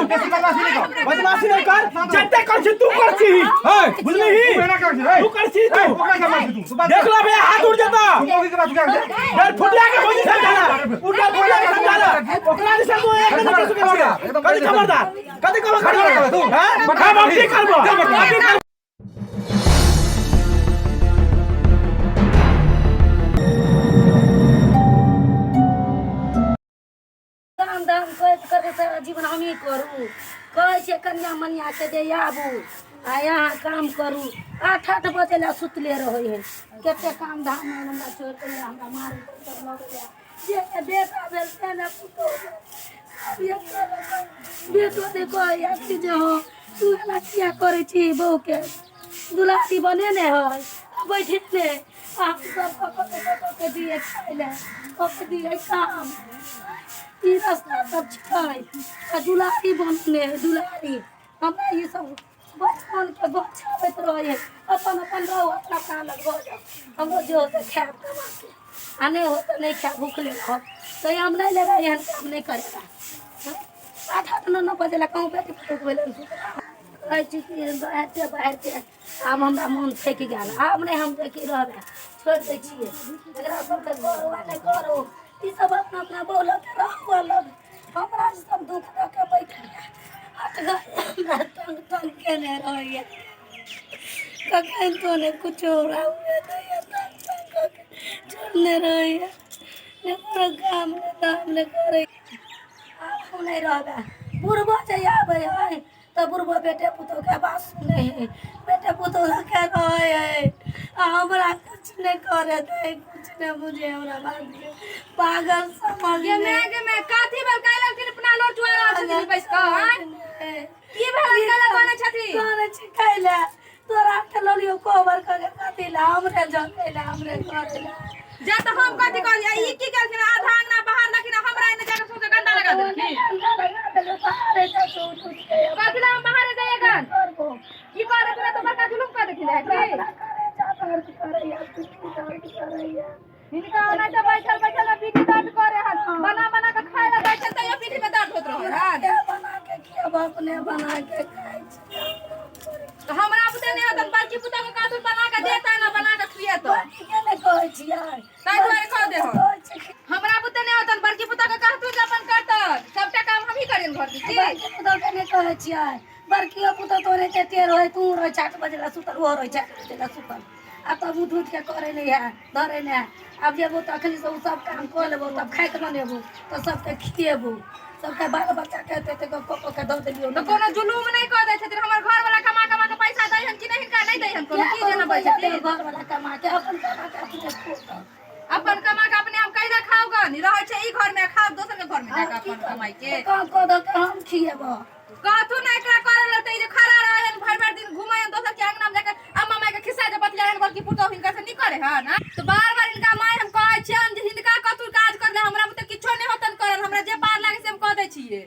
बदमाशी नहीं कर जत्ते करछि तू करछि है बुझलिही तू करछि तू देख लो बे हाथ उड़ जाता डर फुटिया के खोजी समझाना उठा फुटिया के समझाना ओकरा से तू एक दिन कैसे करेगा कदी खबरदार कदी कब खड़ी तू हैं हम ठीक करबो जीवन हम ही करू कहे छे कन्या मनिया के दे आबू आ यहाँ काम करू 8 बजे ला सुतले रहे है केते काम धाम में हमरा छोड़ के हमरा मार जे बेटा भेल से ना पुतो अब ये बेटो देखो या कि जे हो तू ना किया करे छी बहू के दुलारी बने ने है बैठे ने आप सब के दिए खाइले के दिए काम ई रास्ता सब छिकाई आ दुलारी बनने दुलारी हमरा ये सब बचपन के बचावत रहे अपन अपन रहो अपना काम लगो हमरो जो से खाब कमा के आने हो तो नहीं खा भूखले हो तो हम नहीं ले रहे हैं काम नहीं करेगा 8-9 बजे ला कहूं बेटी फुक बेलन कहै छी कि बाहर के आब हमरा मन फेक गेल आब नहीं हम देखि रहबे छोड़ दे छिए एकरा सब के करो नहीं करो ई सब अपना अपना बोल के रहो अलग हमरा सब दुख के बैठे हट गए तंग के ने रहिए कखन तो ने कुछ हो रहा हुए तो ये तंग चलने रहिए ने पूरा काम ने दाम ने करे आप नहीं रहबे बुढ़बो जे आबे है तो बुढ़बो बेटे पुतो के बात सुने है बेटे पुतो के रहे है हमरा कुछ नहीं करे दे कुछ नहीं बुझे हमरा बात पागल समझ में काथी बल काइल के अपना लोटुआ रह छथि पैस का की भेल काला कोन छथि कोन छी काइला तोरा के ललियो कोबर के काथी ला हमरे जकेला हमरे करेला जा त हम कथि कहलिए ई की केलखिन आधा अंगना बाहर लखिन हमरा एने जाके सोचे गंदा लगा देलखिन कथि ला बाहर जाएगा की करे तोरा तो बड़का जुलुम कर देखिन है इनका ना तो बैठल पीठी दर्द करे हन बना के खाए ला बैठल त यो पीठी में दर्द होत रहे हां बना के किया अपने बना के खाइ तो हमरा बुते नहीं होतन बड़की पुता के कातुर बना के देता ना बना के खिए तो के ने कहै छियै ताई दुआरे कह दे हो हमरा बुते नहीं होतन बड़की पुता के कातुर अपन करत सबटा काम हम ही करेन घर की बड़की पुता के ने कहै छियै बड़की पुता तोरे ते तेर होय तू रोय 8 बजे ला सुतर वो रोय 4 बजे ला सुतर आ तब उठ के करे नहीं है धरे नहीं अब जेबो त अखनी सब काम कर लेबो तब खाए के बनेबो तो सबके खिएबो सबके बाल बच्चा कहते ते को के दो दियो तो कोनो जुलूम नहीं कर दे छथिन हमर घर वाला कमा के पैसा दै हन कि नहीं हिनका नहीं दै हन कोनो की जना बै छथिन घर वाला कमा के अपन कमा के अपन कमा के अपने हम कैदा खाओ गन रहे छै ई घर में खाओ दोसर के घर में जाके अपन कमाई के काम को दो के हम खिएबो कहतु ना एकरा करे ले त ई जे खड़ा रहन भर दिन घुमाय दोसर के अंगना में जाके अम्मा माई के खिस्सा जे बतियान बल्कि पुतो हिनका से नहीं करे हन तो बार इनका माई हम कहै छियन जे हिनका कतु काज कर ले हमरा त किछो नहीं होतन करल हमरा जे बार लागे से हम कह दै छिए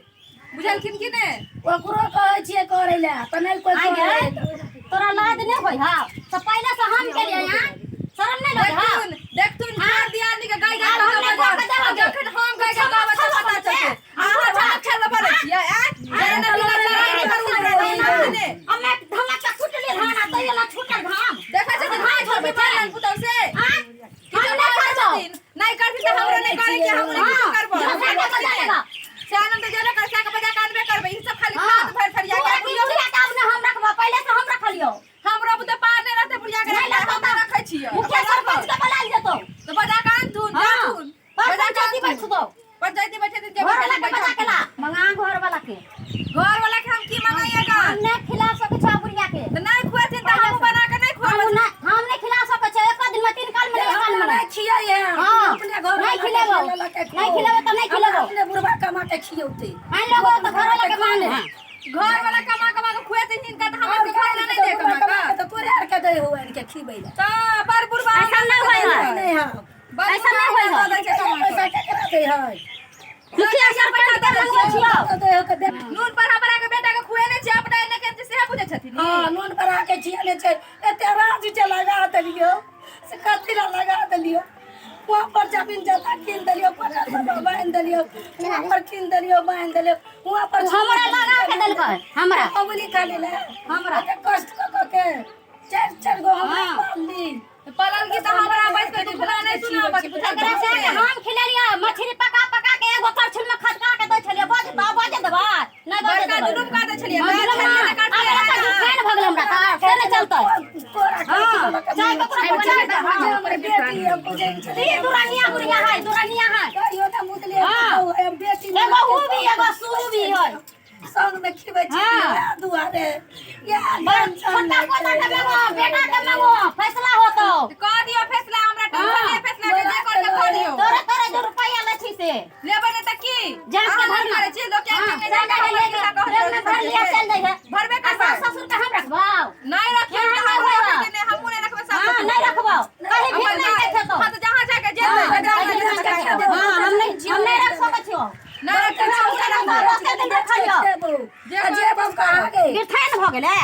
बुझलखिन कि ने ओकरो कहै छिए करे ले त नहीं कोई करे तोरा लाज नहीं होय हा तो पहले से हम के लिए यहां शर्म नहीं लगे हा देख तू मार दिया आदमी के गाय गाय जखन हम गाय गाय बाबा से पता चलते आहा चल खेल पड़े छिए जेना बिना लड़ाई करू ने हमें धमक के छुटली धाना तैला छुटल धाम देखा छै भाई छोड़ के चलन पुतौ से किछो नहीं करबो नहीं करबी त हमरा नहीं करे के हम नहीं करबो चानन त जेना कर के बजा कानबे करबे ई सब खाली खात भर फरिया के बुझिया काम ने हम रखबा पहले से हम रख लियो हमरा बुते पार नहीं रहते बुढ़िया के हम रखै छिए मुखिया सरपंच के बुला लेतो तो बजा कान तू जा तू बजा जाती बैठ दो पंचायती बैठे के घर वाला के बजा केला मंगा घर वाला के हम की मंगाइएगा हम नहीं खिला सके छ बुढ़िया के तो नहीं खुएते त हम बना के नहीं खुआबे हम नहीं खिला सके छ एक दिन में 3 काल में एक काल में नहीं खिया ये अपने घर नहीं खिलेबो नहीं खिलेबो तो नहीं खिलेबो अपने बुढ़वा कमा के खियौते मान लोगो तो घर वाला के मान घर वाला कमा के खुएते हिनका त हम के खाना नहीं दे कमा तो तोरे आर के दे हो इनके खिबै ले त पर बुढ़वा ऐसा नहीं होय नहीं हां ऐसा नहीं होय पैसा केकरा दे है मुखिया सरपंच के बुला छियो दे हो के दे नून पर हमरा के बेटा के खुएने छै अपना एने के से बुझे छथिन हां नून पर आके छियले छै एते राज जे लगा देलियो से कथि लगा देलियो वहाँ पर जमीन जगह किन दिलियो पर बांध दिलियो वहाँ पर किन दिलियो बांध दिलियो वहाँ पर हमरा लगा के है हमरा अबली खा ले हमरा के कष्ट के चार गो हमरा पाली पलल की तो हमरा बैठ के तू खुला नहीं सुना बच एकरा से हम खिलेलिया मछली पका के एगो करछुल में खटका के दै छलिए बाजे देबा नहीं बाजे बड़का जुलुम काट छलिए फैन भगल हमरा का से नहीं चलता हां चाय का पूरा बचा दे हमरे बेटी हमको जे दुरानिया बुढ़िया है कहियो ना मुदले बेटी एगो वो भी एगो सुरु भी है संग में खिबै छी दुआरे या छोटा पोता के मांगो बेटा के मांगो फैसला हो तो कर दियो फैसला हमरा टेंशन ले फैसला के जे कर के कर दियो तोरे जो रुपया लछी से लेबे न त की जान के भर करे छी लोग के में जाके ले भर लिया चल दे है भरबे करबा ससुर के हम रखबाओ नहीं रखियो त हम नहीं रखबे सास हां नहीं रखबाओ कहीं भी नहीं देखे तो हां तो जहां जाके जेल में हां हम नहीं रख सकत छियो नहीं रखियो जे बम कहा गए गिरथैन भ गेले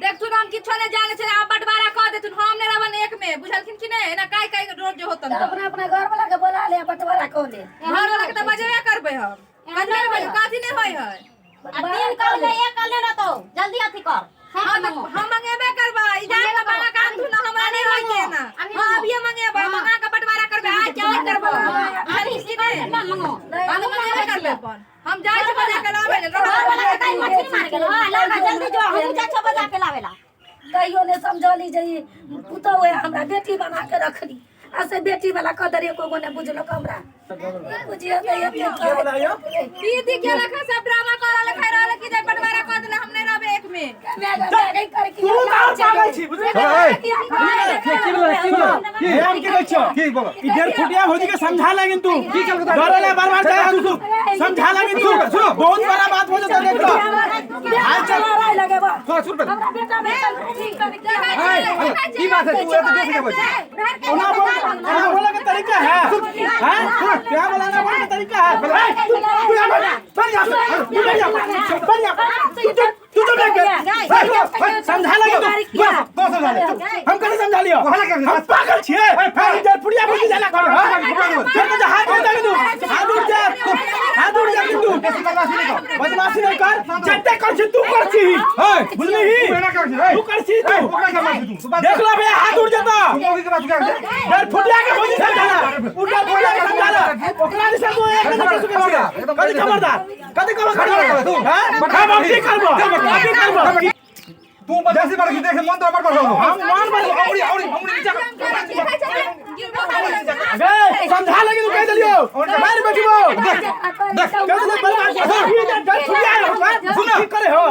देख तू हम किछो नहीं जाने छे आप बंटवारा कर दे तू हम ने रहबन एक में बुझलखिन कि नहीं ना काय रोज जो होतन अपना घर वाला के बोला ले बंटवारा को ले घर वाला के त बजबे करबे हम कन्ने बज काथी नहीं होय है दिन कर ले एक कर ले न तो जल्दी अथी कर हां तो हम मंगेबे करबा ई जान का बड़ा काम तू ना हमरा नहीं होय के ना हां अब ये मंगेबे मंगा के बंटवारा करबे आज क्या करबो अभी सीधे मांगो हम मंगेबे करबे अपन हम जाय छ बजा के लावे घर वाला के कहीं मछली मार गेल हां लगा जल्दी जो हम चाचा बजा के लावेला कहियो ने समझली जई पुतो है हमरा बेटी बना के रखली ऐसे बेटी वाला कदर एको गो ने बुझलो हमरा बुझियो त ये दीदी के लखा सब ड्रामा करल खाइ रहल कि जे बंटवारा कर देले हम नहीं रहबे एक में मैं करके तू का पागल छी बुझले की हम के कहछ की बाबा इधर फुटिया भौजी के समझा लेकिन तू की चल डरले बार-बार चाहे तू समझा लेकिन तू बहुत बड़ा बात हो जाता देख लो हाल चल लगे बा सुन पे हमरा बेटा में ठीक कर की बात है तू ये तो देख के बोल ना बोला का तरीका है हैं क्या बोलना बोलने का तरीका है तू जा तू तो देख समझा ले तो समझा ले हम कैसे समझा लियो हम पागल छिए इधर फुटिया भौजी जाला कर फिर तो हाथ उठ जा तू हाथ उठ जा तू बदमाशी नहीं कर जत्ते कर छी तू कर छी बुझली तू कर छी तू देख लो बे हाथ उठ जाता यार फुटिया के भौजी समझाला उठा फुटिया के समझाला ओकरा से तू एक नहीं कर सकेगा कदी खबरदार कदी करो खड़ा तू हां हम ठीक करबो तू बदमाशी बार की देखे मन तो अमर कर हम मान बार औरी नीचे समझा लगे तू कह दियो मार बैठबो देख कैसे बर्बाद कर फुटिया सुन ठीक करे हो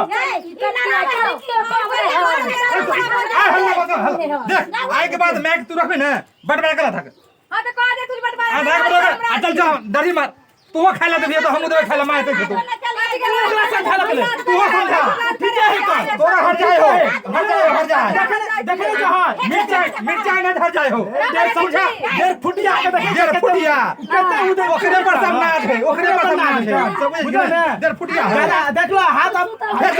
देख आए के बाद मैं तू रखबे ना बटवारा करा था हां तो कह दे तू बंटवारा चल जा डरी मार तू खाइला देबे तो हम उधर खाइला मार के तू अगला समझा ले तू समझा ठीक है तोरा हट जाए हो हट जाए देखे जहां मिर्चा न हट जाए हो देर समझा देर फुटिया के देखे देर फुटिया कहते उधर ओकरे पर समाज है बुझले ना देर फुटिया देख लो हाथ अब फिर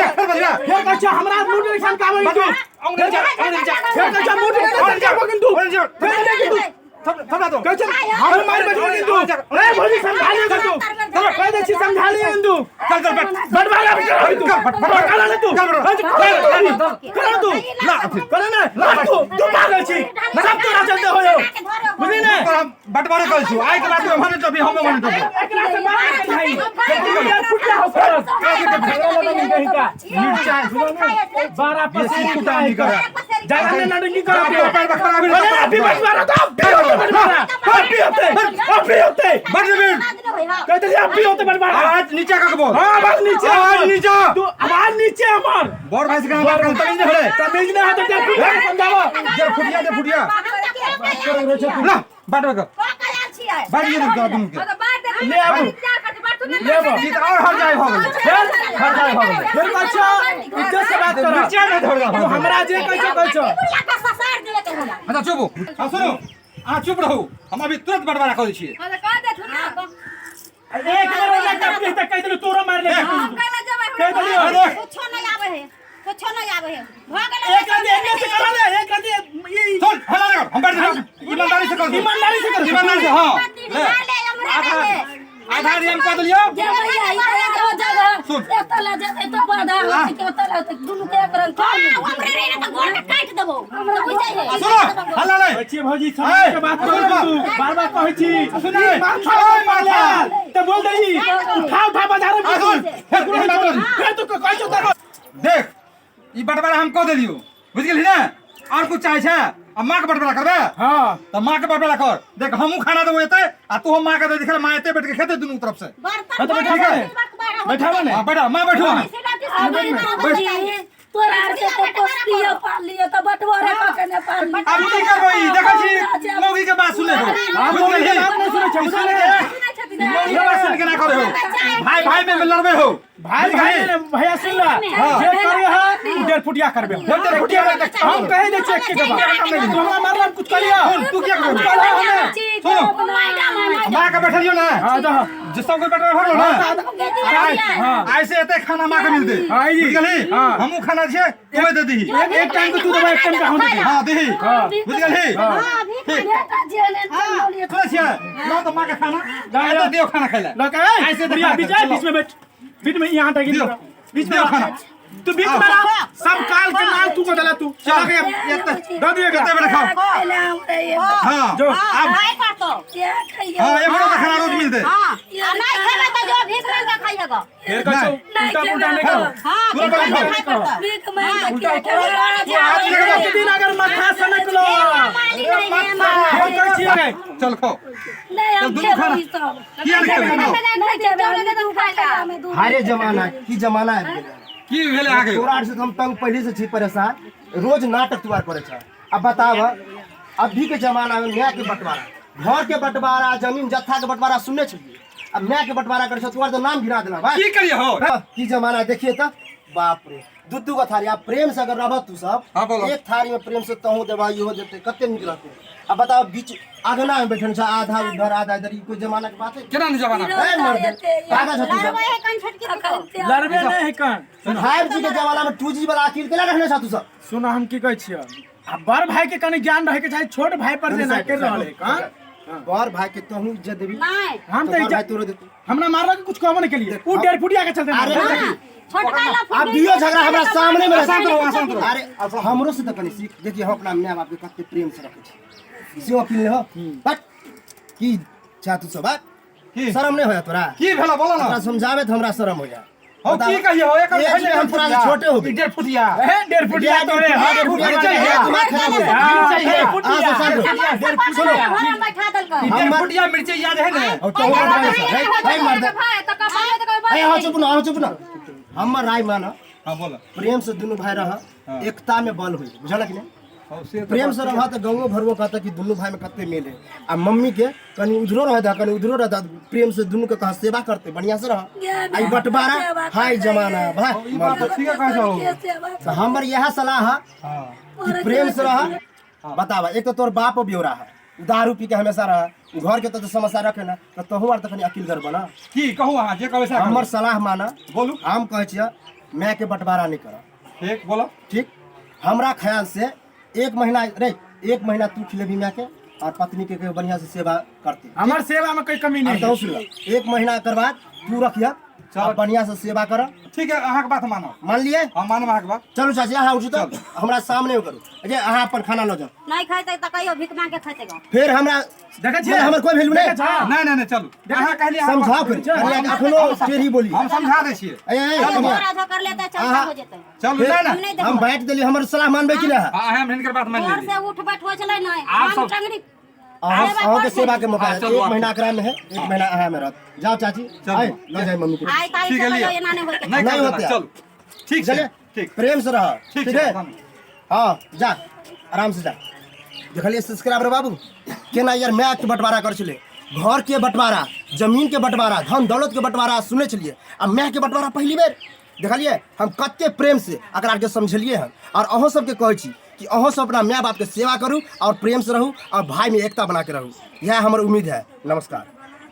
कछ हमरा मूड रिएक्शन का होई तू फिर कछ मूड रिएक्शन का हो किंतु थोड़ा तो कछ हम मार बैठो किंतु ए भौजी समझा लियो तू चलो कह दे छी समझा लियो किंतु चल बटवारा तू बटवारा ले तू कर तू ना कर ना तू पागल छी सब तोरा चलते होयो बुझली ना बटवारा कर छु आइ के बाद में माने तो भी हम माने तो एकरा से मार के खाई यार फुटिया हो सर मिर्चा सुनो ना 12 पसी कुटा नहीं कर ज्यादा ने लड़की कर अभी बटवारा तो अभी होते बटवारा कहते हैं अभी होते बटवारा आवाज नीचे का बोल हां आवाज नीचे तू आवाज नीचे हमार बोर भाई से का बात कर तमीज नहीं होले तमीज नहीं है तो क्या समझाओ जरा फुटिया ना बाटवा का बाट ये कर तुम के ले अब ले अब ये और हट जाए हो फिर अच्छा इज्जत से बात करो नीचे नहीं धर तू हमरा जे कहछो अच्छा चुप सुनो आ चुप रहो हम अभी तुरंत बटवारा कर छिए हां तो कह दे तू ना एक बार ओला का प्लीज तक कह दे तोरा मार ले हम कहला जब कह दे कुछ नहीं आवे है एक आदमी एने से करा ले एक आदमी ये चल हला लगा हम बैठ जाओ ईमानदारी से कर ईमानदारी से हां ले आधा हम कह दियो जे भैया ई तो जगह एतला जते तो बाधा होती के एतला दुनु के एक रंग हमरे रे ना तो गोड़ के काट देबो हमरा बुझाई है सुनो हल्ला नहीं बच्चे भौजी समझ के बात करो तू बार-बार कहै छी सुन माला तो बोल दही उठा बाजार में फिर तू कहै छौ त देख ई बटवारा हम कह दियो बुझ गेली ना और कुछ चाहे छे अब मां के बटवारा करबे हां त मां के बटवारा कर देख हमहू खाना देबो एते आ तू हम मां के दे दिखला मां एते बैठ के खेते दुनू तरफ से बर्तन बैठा ने हां बैठा मां बैठो तोरा आर के तो पोस्तियो पाल लियो तो बटवारे पकने पाल लियो अब की करबई देखै छी मौगी के बात सुने हो बुझ गेली बात नहीं सुनै छौ मौगी के बात सुन के ना करे हो भाई में लड़बे हो भाई भैया सुन ला जे करे है 1.5 फुटिया करबे 1.5 फुटिया हम कहे दे चेक के बात तू हमरा मारला कुछ करिया तू क्या कर मां मां के बैठलियो ना हां जा जिसको कोई बैठल हो ना ऐसे एते खाना मां के मिल दे बुझ गेली हमहू खाना छे ओए दे दी एक टाइम को तू दे एक टाइम का हम दे हां देही बुझ गेली बेटा जेने चलो तो छे लो तो मां के खाना जा दियो खाना खाइला लगा ऐसे बढ़िया बीच में बैठ बीच में यहां तक बीच में खाना तू बीच में रह सब काल के माल तू बदला तू चला के दो दिए कितने बड़े खाओ हां जो अब नहीं करतो क्या खाइए हां ये बड़ा खाना रोज मिल दे हां नहीं खेबे तो जो भीख मांग के खाइएगा फिर कैसे उल्टा पुल्टा नहीं खाओ हां पूरा बड़ा खाओ नहीं करतो भीख मांग के आज के दिन अगर मथा सनक लो हम कर छिए चल खो नहीं हम खेबई सब किया खेबे नहीं खेबे तू खाइला में दूध हारे जमाना की जमाना है की भेले आगे तोरा आर से हम तंग पहले से छी परेशान रोज नाटक तुआर करे छ अब बताव अभी के जमाना में न्याय के बंटवारा घर के बंटवारा जमीन जत्था के बंटवारा सुनने छिए अब न्याय के बंटवारा करे छ तोर तो नाम गिरा देना भाई की करिए हो की जमाना देखिए त बाप रे दू का थारी आप प्रेम से अगर रहब तू सब हाँ, बोलो। एक थारी में प्रेम से तहू देबा इहो देते कते निक रहते अब बताओ बीच आगना में बैठन छ आधा उधर आधा इधर कोई जमाना के बात है केना न जमाना ए मर्द कागज हती सब लड़वे है कन छटकी दिखो लड़बे नहीं है कन 5G के जमाना में 2G वाला आखिर केला रखने छ तू सब सुन हम की कहै छियै आ बड़ भाई के कनी ज्ञान रहे के चाहे छोट भाई पर देना कर रहल है कन बड़ भाई के तहू इज्जत देबी नहीं हम तो तो बड़ भाई तोरो देतू हमरा मारला के कुछ कहबो नहीं के लिए उ 1.5 फुटिया के चलते अरे छोटका ला अब दियो झगड़ा हमरा सामने में शांत रहो, शांत रहो। अरे अब हमरो से त कनी सीख देखिए हम अपना माय बाप के कते प्रेम से रखे छी से अकिल हो बट की चाहतू सब बात की शर्म नहीं होया तोरा की भेला बोला ना तोरा समझावे त हमरा शर्म होया हो की कहिए हो एक एक हम पूरा छोटे हो गए 1.5 फुटिया 1.5 फुटिया तोरे सुनो घर में बैठा दल को 1.5 फुटिया मिर्ची याद है ना और तो है मर्द ए हो चुप ना हमर राय माना हां बोला प्रेम से दोनों भाई रह एकता में बल होई बुझला कि नहीं हो से प्रेम से रहा तो गाँव भरवो कहता कि दोनों भाई में कते मेल है आ मम्मी के कनी उधरो रहता कनी उधरो रहता प्रेम से दोनों के कहा सेवा करते बढ़िया से रहा आई बंटवारा हाय जमाना भाई बात ठीक है कहै तो हमर यह सलाह है हां कि प्रेम से रहा बतावा एक तो तोर बाप ब्योरा है दारू पी के हमेशा रहा घर के तो समस्या रखे ना तो तोहू आर तखनी अकिल कर बना की कहू हां जे कहै से हमर सलाह माना बोलू हम कहै छियै मैं के बंटवारा नहीं करा ठीक बोलो ठीक हमरा ख्याल से 1 महीना रे 1 महीना तू खिलेबी मैं के और पत्नी के बढ़िया से सेवा करते हमर सेवा में कोई कमी नहीं तो सुन 1 महीना कर बाद तू रखिया और बढ़िया से सेवा कर ठीक है अहाँ के बात मानो मान लिए हम मानब अहाँ के बात चलो चाची अहाँ उठू तो हमरा सामने करू जे अहाँ अपन खाना लो जाओ नहीं खाते त कहियो भीख मांग के खाते गो फिर हमरा देखै छियै हमर कोई वैल्यू नहीं नहीं नहीं चलू अहाँ कहलिए अहाँ समझाओ फिर अरे अखनो टेढ़ी बोली हम समझा दै छियै ए चलो आधा कर लेते चलता हो जेते चलू नहीं ना हम बैठ देली हमर सलाह मानबे कि ना हम हिनकर बात मान घर लेली से उठ बैठ हो चले नहीं आप हम सब- टंगड़ी अहाँ के सेवा के मौका है चलो 1 आप। महीना एकरा में है 1 महीना अहाँ में रहत जाओ चाची आए ले जाए मम्मी के आई ताई ठीक है, चलो लिया। एना नहीं होते नहीं नहीं कर होते देना, चल ठीक चले है ठीक प्रेम से रह ठीक ठीक है है हाँ जा आराम से जा देखलिए सब्सक्राइबर बाबू केना यार मैं के बंटवारा कर छले घर के बंटवारा जमीन के बंटवारा धन दौलत के बंटवारा सुने छलिए अब मैं के बंटवारा पहली बेर देखलिए हम कते प्रेम से एकरा के समझलिए हन और अहों सबके कहै छी कि अहों सब अपना माय बाप के सेवा करू और प्रेम से रहू और भाई में एकता बना के रहू यह हमर उम्मीद है नमस्कार।